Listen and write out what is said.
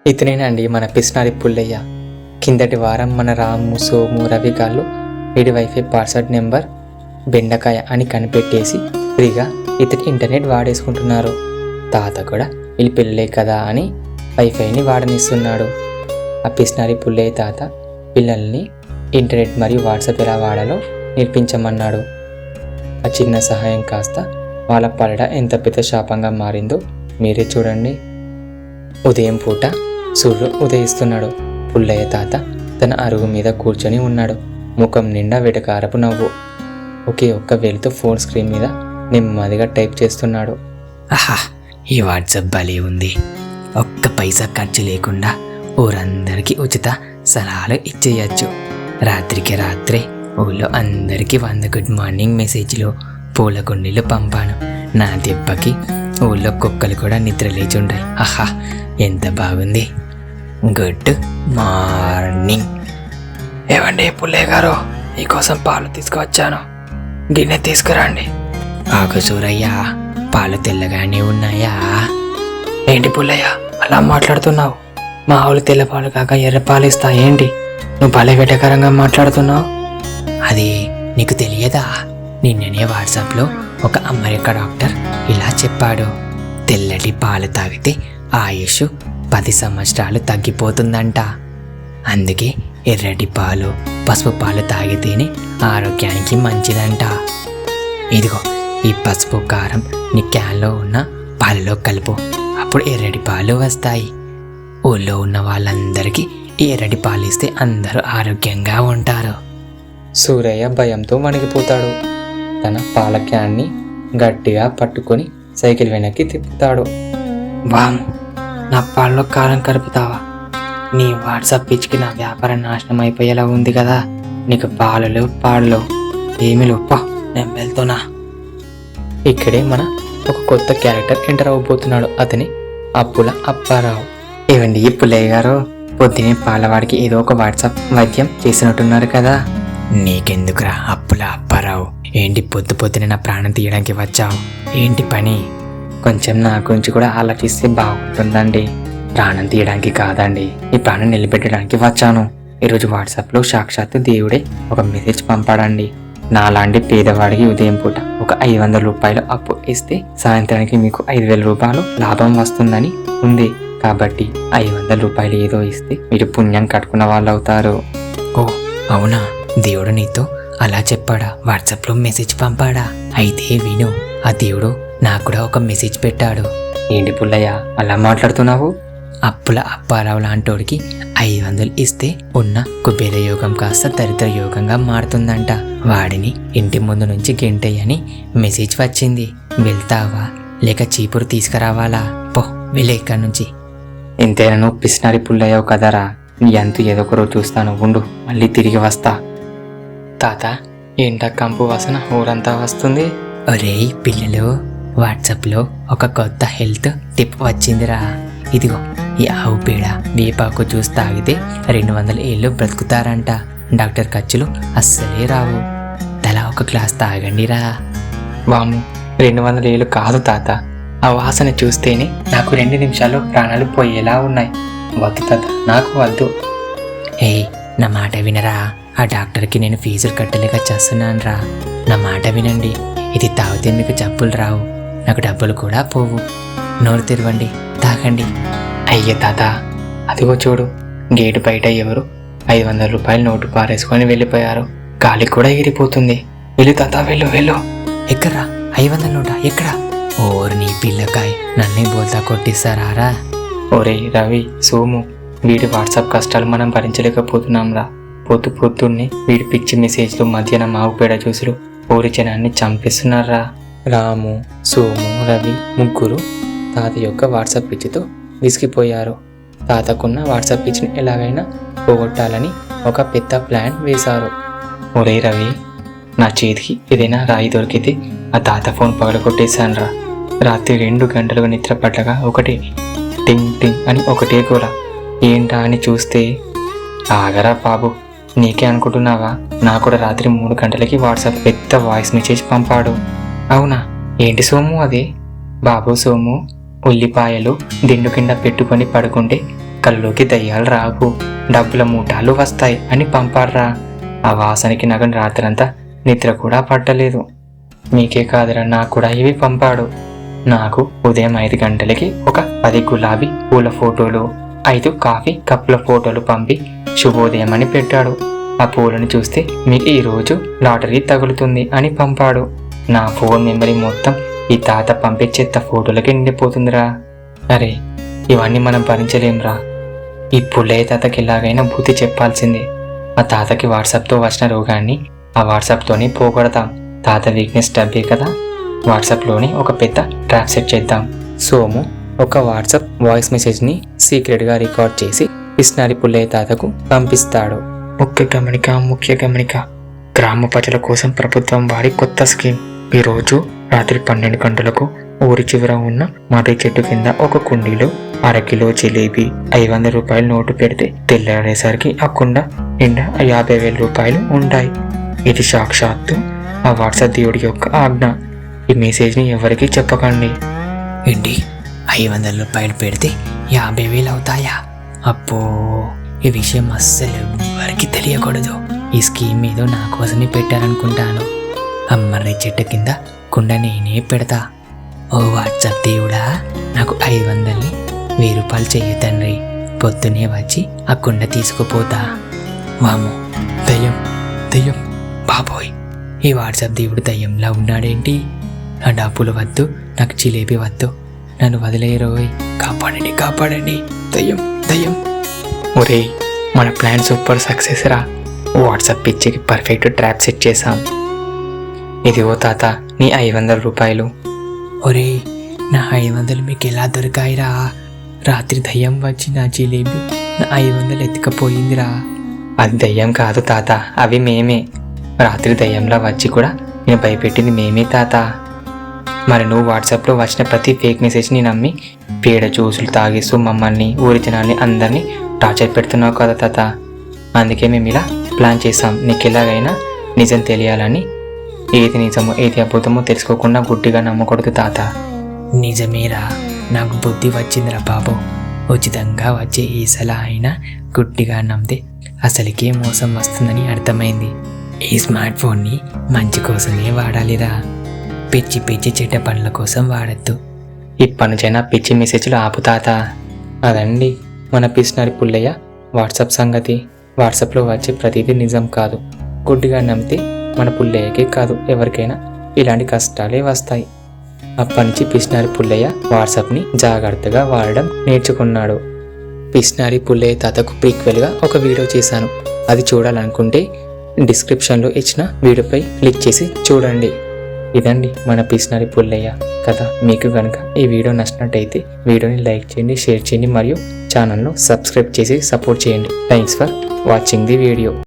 ఇతనేనండి మన పిస్నారి పుల్లయ్య. కిందటి వారం మన రాము, సోము, రవి గాళ్ళు వీడి వైఫై పాస్వర్డ్ నెంబర్ బెండకాయ అని కనిపెట్టేసి ఫ్రీగా ఇతని ఇంటర్నెట్ వాడేసుకుంటున్నారు. తాత కూడా వీళ్ళు పిల్లలే కదా అని వైఫైని వాడనిస్తున్నాడు. ఆ పిస్నారి పుల్లయ్య తాత పిల్లల్ని ఇంటర్నెట్ మరియు వాట్సాప్ ఎలా వాడాలో నేర్పించమన్నాడు. ఆ చిన్న సహాయం కాస్త వాళ్ళ పడడ ఎంత పెద్ద శాపంగా మారిందో మీరే చూడండి. ఉదయం పూట సూర్యుడు ఉదయిస్తున్నాడు. పుల్లయ్య తాత తన అరుగు మీద కూర్చొని ఉన్నాడు. ముఖం నిండా వెటకారపు నవ్వు. ఒకే ఒక్క వేలుతో ఫోన్ స్క్రీన్ మీద నెమ్మదిగా టైప్ చేస్తున్నాడు. ఆహా, ఈ వాట్సాప్ భలే ఉంది. ఒక్క పైసా ఖర్చు లేకుండా ఊరందరికీ ఉచిత సలహాలు ఇచ్చేయచ్చు. రాత్రికి రాత్రే ఊళ్ళో అందరికీ 100 గుడ్ మార్నింగ్ మెసేజ్లు, పూల గుండెలు పంపాను. నా దెబ్బకి ఊళ్ళో కుక్కలు కూడా నిద్ర లేచుంటాయి. ఆహా, ఎంత బాగుంది. Good morning. ఏవండి పుల్లయ్య గారు, మీకోసం పాలు తీసుకువచ్చాను, గిన్నె తీసుకురండి. ఆకు సూరయ్యా, పాలు తెల్లగానే ఉన్నాయా? ఏంటి పుల్లయ్య అలా మాట్లాడుతున్నావు? మా ఆవులు తెల్ల పాలు కాక ఎర్ర పాలు ఇస్తాయేంటి? నువ్వు భలే వెటకరంగా మాట్లాడుతున్నావు. అది నీకు తెలియదా? నిన్ననే వాట్సాప్లో ఒక అమెరికా డాక్టర్ ఇలా చెప్పాడు. తెల్లటి పాలు తాగితే ఆయుష్ 10 సంవత్సరాలు తగ్గిపోతుందంట. అందుకే ఎర్రటి పాలు, పసుపు పాలు తాగితేనే ఆరోగ్యానికి మంచిదంట. ఇదిగో ఈ పసుపు కారం నీ క్యాన్లో ఉన్న పాలలో కలుపు, అప్పుడు ఎర్రటి పాలు వస్తాయి. ఊళ్ళో ఉన్న వాళ్ళందరికీ ఈ ఎర్రటి పాలు ఇస్తే అందరూ ఆరోగ్యంగా ఉంటారు. సూరయ్య భయంతో వణికిపోతాడు. తన పాల క్యాన్ని గట్టిగా పట్టుకొని సైకిల్ వెనక్కి తిప్పుతాడు. వామ్, నా పాలలో కారం కలుపుతావా? నీ వాట్సాప్ పిచ్చికి నా వ్యాపారం నాశనం అయిపోయేలా ఉంది కదా. నీకు పాలలు పాడలు ఏమి లోప, నేను వెళ్తున్నా. ఇక్కడే మన ఒక కొత్త క్యారెక్టర్ ఎంటర్ అవ్వబోతున్నాడు. అతని అప్పుల అప్పారావు. ఏవండి పుల్లయ్య గారు, పొద్దునే పాలవాడికి ఏదో ఒక వాట్సాప్ వైద్యం చేసినట్టున్నారు కదా. నీకెందుకురా అప్పుల అప్పారావు? ఏంటి పొద్దు పొద్దున నా ప్రాణం తీయడానికి వచ్చావు? ఏంటి పని? కొంచెం నా గురించి కూడా ఆలోచిస్తే బాగుంటుందండి. ప్రాణం తీయడానికి కాదండి, ఈ ప్రాణం నిలబెట్టడానికి వచ్చాను. ఈరోజు వాట్సాప్లో సాక్షాత్తు దేవుడే ఒక మెసేజ్ పంపాడండి. నాలాంటి పేదవాడికి ఉదయం పూట ఒక 500 రూపాయలు అప్పు ఇస్తే సాయంత్రానికి మీకు 5000 రూపాయలు లాభం వస్తుందని ఉంది. కాబట్టి 500 రూపాయలు ఏదో ఇస్తే మీరు పుణ్యం కట్టుకున్న వాళ్ళు అవుతారు. ఓ అవునా? దేవుడు నీతో అలా చెప్పాడా? వాట్సాప్లో మెసేజ్ పంపాడా? అయితే విను, ఆ దేవుడు నాకు కూడా ఒక మెసేజ్ పెట్టాడు. ఏంటి పుల్లయ్య అలా మాట్లాడుతున్నావు? అప్పుల అప్పారావు లాంటోడికి 500 ఇస్తే ఉన్న కుబేర యోగం కాస్త దరిద్ర యోగంగా మారుతుందంట. వాడిని ఇంటి ముందు నుంచి గెంటయ్యని మెసేజ్ వచ్చింది. వెళ్తావా లేక చీపురు తీసుకురావాలా? పో, వెళ్ళే ఇక్కడి నుంచి. ఎంతైనా నువ్వు పిస్నారి పుల్లయ్యవు కదరా. నీ అంతు ఏదో ఒక రోజు చూస్తాను, ఉండు, మళ్ళీ తిరిగి వస్తా. తాత, ఏంటా కంపు వాసన ఊరంతా వస్తుంది? ఒరేయ్ పిల్లలు, వాట్సాప్లో ఒక కొత్త హెల్త్ టిప్ వచ్చిందిరా. ఇదిగో, ఈ ఆవు పేడ, వేపాకు జ్యూస్ తాగితే 200 ఏళ్ళు బ్రతుకుతారంట. డాక్టర్ ఖర్చులు అస్సలే రావు. తలా ఒక గ్లాస్ తాగండిరా. వాము, 200 ఏళ్ళు కాదు తాత. ఆ వాసన చూస్తేనే నాకు 2 నిమిషాల్లో ప్రాణాలు పోయేలా ఉన్నాయి. వద్దు తాత, నాకు వద్దు. ఏయ్, నా మాట వినరా. ఆ డాక్టర్కి నేను ఫీజులు కట్టలేక చేస్తున్నాను రా. నా మాట వినండి. ఇది తాగితే మీకు జబ్బులు రావు, నాకు డబ్బులు కూడా పోవు. నోరు తెరవండి, తాగండి. అయ్యే తాత, అదిగో చూడు, గేటు బయట ఎవరు 500 రూపాయలు నోటు పారేసుకొని వెళ్ళిపోయారు. గాలి కూడా ఎగిరిపోతుంది. వెళ్ళు తాత, వెళ్ళు వెళ్ళు. ఎక్కడ్రా 500 నోటా? ఎక్కడా? ఓరు నీ పిల్లకాయ్, నన్నే బోల్తా కొట్టిస్తారా? ఒరే రవి, సోము, వీడి వాట్సాప్ కష్టాలు మనం భరించలేకపోతున్నాం రా. పొద్దున్నే వీడి పిచ్చి మెసేజ్లు, మధ్యాహ్నం ఆవు పేడ జ్యూసులు ఊరి జనాన్ని చంపేస్తున్నారా. రాము, సోము, రవి ముగ్గురు తాత యొక్క వాట్సాప్ పిచ్చితో విసిగిపోయారు. తాతకున్న వాట్సాప్ పిచ్చిని ఎలాగైనా పోగొట్టాలని ఒక పెద్ద ప్లాన్ వేశారు. ఒరే రవి, నా చేతికి ఏదైనా రాయి దొరికితే ఆ తాత ఫోన్ పగలగొట్టేశాను రా. రాత్రి 2 గంటలుగా నిద్ర పడ్డగా ఒకటి టింగ్ టింగ్ అని ఒకటే గోల. ఏంటా అని చూస్తే, ఆగరా బాబు, నీకే అనుకుంటున్నావా? నాకు కూడా రాత్రి 3 గంటలకి వాట్సాప్ పెద్ద వాయిస్ మెసేజ్ పంపాడు. అవునా? ఏంటి సోము అదే? బాబు సోము, ఉల్లిపాయలు దిండు కింద పెట్టుకొని పడుకుంటే కల్లోకి దయ్యాలు రావు, డబ్బుల మూటాలు వస్తాయి అని పంపాడ్రా. ఆ వాసనకి నాకు రాత్రంతా నిద్ర కూడా పట్టలేదు. మీకే కాదురా, నాకు కూడా ఇవి పంపాడు. నాకు ఉదయం 5 గంటలకి ఒక 10 గులాబీ పూల ఫోటోలు, 5 కాఫీ కప్పుల ఫోటోలు పంపి శుభోదయం అని పెట్టాడు. ఆ పూలను చూస్తే మీకు ఈరోజు లాటరీ తగులుతుంది అని పంపాడు. నా ఫోన్ మెమరీ మొత్తం ఈ తాత పంపే చెత్త ఫోటోలకి నిండిపోతుందిరా. అరే ఇవన్నీ మనం భరించలేంరా. ఈ పుల్లయ్య తాతకి ఎలాగైనా బుద్ధి చెప్పాల్సిందే. ఆ తాతకి వాట్సాప్తో వచ్చిన రోగాన్ని ఆ వాట్సాప్తోనే పోగొడతాం. తాత వీక్నెస్ డబ్బే కదా, వాట్సాప్లోని ఒక పెద్ద ట్రాప్ సెట్ చేద్దాం. సోము ఒక వాట్సాప్ వాయిస్ మెసేజ్ని సీక్రెట్గా రికార్డ్ చేసి పిస్నారి పుల్లయ్య తాతకు పంపిస్తాడు. ముఖ్య గమనిక, గ్రామ ప్రజల కోసం ప్రభుత్వం వారి కొత్త స్కీమ్. ఈరోజు రాత్రి 12 గంటలకు ఊరి చివర ఉన్న మర్రి చెట్టు కింద ఒక కుండీలో 1/2 కిలో జిలేబీ 500 రూపాయల నోటు పెడితే తెల్లారేసరికి ఆ కుండ నిండా 50,000 రూపాయలు ఉంటాయి. ఇది సాక్షాత్తు ఆ వాట్సాప్ దేవుడి యొక్క ఆజ్ఞ. ఈ మెసేజ్ని ఎవరికి చెప్పకండి. ఏంటి 500 రూపాయలు పెడితే 50,000 అవుతాయా? అప్పో, ఈ విషయం అస్సలు ఎవరికి తెలియకూడదు. ఈ స్కీమ్ ఏదో నా కోసమే పెట్టారనుకుంటాను. అమ్మర్రి చెట్టు కింద కుండ నేనే పెడతా. ఓ వాట్సాప్ దేవుడా, నాకు 500ని 1000 రూపాయలు చెయ్యి తండ్రి. పొద్దునే వచ్చి ఆ కుండ తీసుకుపోతా. వాము, దయ్యం దయ్యం, బాబోయ్, ఈ వాట్సాప్ దేవుడు దయ్యంలా ఉన్నాడేంటి? నా డబ్బులు వద్దు, నాకు జిలేబీ వద్దు, నన్ను వదిలేరోయ్, కాపాడండి కాపాడండి, దయ్యం దయ్యం. ఒరేయ్, మన ప్లాన్ సూపర్ సక్సెస్ రా. వాట్సాప్ పిచ్చికి పర్ఫెక్ట్ ట్రాప్ సెట్ చేశాం. ఇదిగో తాత నీ 500 రూపాయలు. ఒరే, నా 500 మీకు ఎలా దొరికాయిరా? రాత్రి దయ్యం వచ్చి నా జిలేబీ నా 500 ఎత్తుకపోయిందిరా. అది దయ్యం కాదు తాత, అవి మేమే. రాత్రి దయ్యంలా వచ్చి కూడా నేను భయపెట్టింది మేమే తాత. మరి నువ్వు వాట్సాప్లో వచ్చిన ప్రతి ఫేక్ మెసేజ్ని నమ్మి పేడ జ్యూసులు తాగేస్తూ మమ్మల్ని, ఊరి జనాల్ని అందరినీ టార్చర్ పెడుతున్నావు కదా తాత. అందుకే మేము ఇలా ప్లాన్ చేసాం. నీకు ఎలాగైనా నిజం తెలియాలని. ఏది నిజమో ఏది అబద్ధమో తెలుసుకోకుండా గుడ్డిగా నమ్మకూడదు తాత. నిజమేరా, నాకు బుద్ధి వచ్చిందిరా బాబు. ఉచితంగా వచ్చే ఈ సలహా అయినా గుడ్డిగా నమ్మితే అసలుకే మోసం వస్తుందని అర్థమైంది. ఈ స్మార్ట్ ఫోన్ని మంచి కోసమే వాడాలిరా, పిచ్చి పిచ్చి చెడ్డ పనుల కోసం వాడద్దు. ఇప్పటి నుంచైనా పిచ్చి మెసేజ్లు ఆపు తాత. అదండి మన పిస్నారి పుల్లయ్య వాట్సాప్ సంగతి. వాట్సాప్లో వచ్చే ప్రతిదీ నిజం కాదు. గుడ్డిగా నమ్మితే మన పుల్లయ్యకే కాదు ఎవరికైనా ఇలాంటి కష్టాలే వస్తాయి. అప్పటి నుంచి పిస్నారి పుల్లయ్య వాట్సాప్ని జాగ్రత్తగా వాడడం నేర్చుకున్నాడు. పిస్నారి పుల్లయ్య తాతకు ప్రీక్వెల్గా ఒక వీడియో చేశాను. అది చూడాలనుకుంటే డిస్క్రిప్షన్లో ఇచ్చిన వీడియోపై క్లిక్ చేసి చూడండి. ఇదండి మన పిస్నారి పుల్లయ్య కథ. మీకు కనుక ఈ వీడియో నచ్చినట్టయితే వీడియోని లైక్ చేయండి, షేర్ చేయండి మరియు ఛానల్ను సబ్స్క్రైబ్ చేసి సపోర్ట్ చేయండి. Thanks for watching the video.